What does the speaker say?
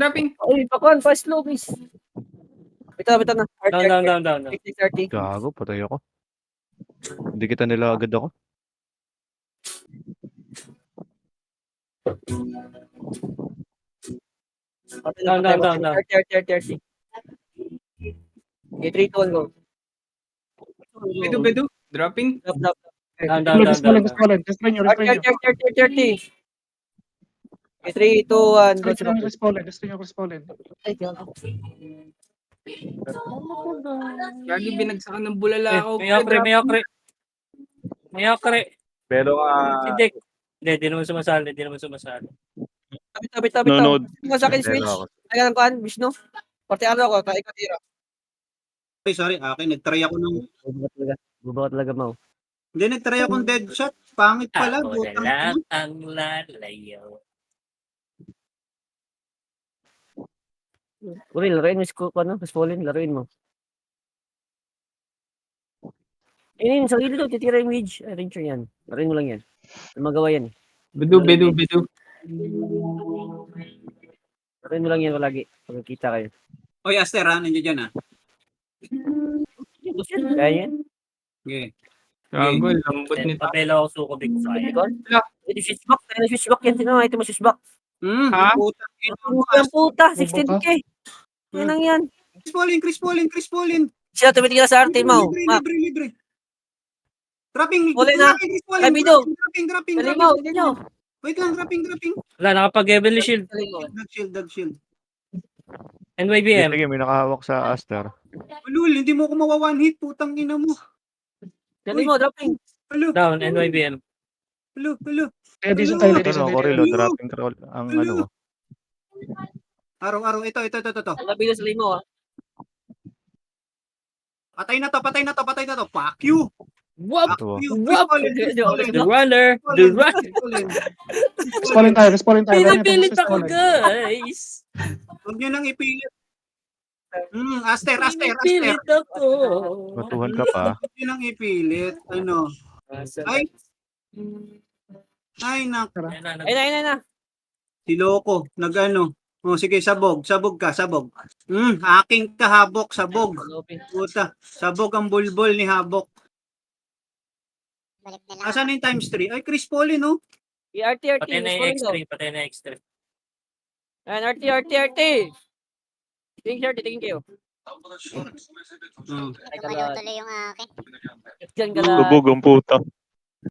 Dropping. Uy, pakwan, fast slow, miss. Bitaw na. Down. 60. Gago, patay ako. Hindi kita nila agad ako. Down. 30. Okay, 3, 2, 1, go. Bedu. Dropping. Drop. Down. Respond. Destroy nyo. 30. Okay, 3, 2, 1, go. Destroy nyo. Ay, gago. Lagi binagsakan ng bulala ako. May akre. Pero Hindi. Hindi naman sumasali. Bitaw. Nunod. Tingnan sa akin, switch. Ay, ganun kuhan, Vishnu. Parte ano ako, kaya ikatira. Sorry, nagtry ako ng... Bubaw talaga, Mau. Hindi, nagtry akong dead shot. Pangit pala. Ako na lang ang lalayaw. Uri, laruin mo Spolin, laruin mo. Sa gilid daw, titira yung Midge. Ranger yan. Laruin mo lang yan. Magawa yan. Bedu. Laruin mo lang yan palagi. Pagkikita kayo. Oy, Aster, nandiyan dyan, Kaya yan? Okay. Gago, lambot nito. Papela ako suko big fire. Switchback yan. Sino ito mo switchback? Ha? Puta, 16k. Yan ang yan. Chris Paulin. Siya tumitingin sa arte, Mau. Libre. Dropping. Uli na. Ay, Bido. Dropping. Dali mo, hindi nyo. Wait lang, dropping. Wala, nakapag-heavenly shield. Dag shield. NYBM. Sige, may nakahawak sa Aster. Ulul, hindi mo ako mawa-one hit. Putang ina mo. Dali mo, dropping. Hello. Down, NYBM. Hello. Edison tayo. Ano, Corilo, dropping roll. Ang ano ko. Araw. Ito. Labi sa limo, ah. Patay na to. Fuck you. Wap! Ito. The runner! Respond tayo. Pinipilit ako, guys! Huwag nyo nang ipilit. Aster. Pinipilit ako. Matuhan ka pa. Huwag nyo nang ipilit. Ano? Ay, naku. Ayun na. Si Loco, nag-ano. Oh, sige, sabog ka. Aking kahabok, sabog. Puta, sabog ang bulbol ni Habok. Asan na yung times 3? Ay, Chris Paulin, no? RT. Patay na yung X3. Ayan, RT. Tingin kayo. Hmm. Ay, Tuloy yung akin. Diyan ka lang. Lubog ang puta.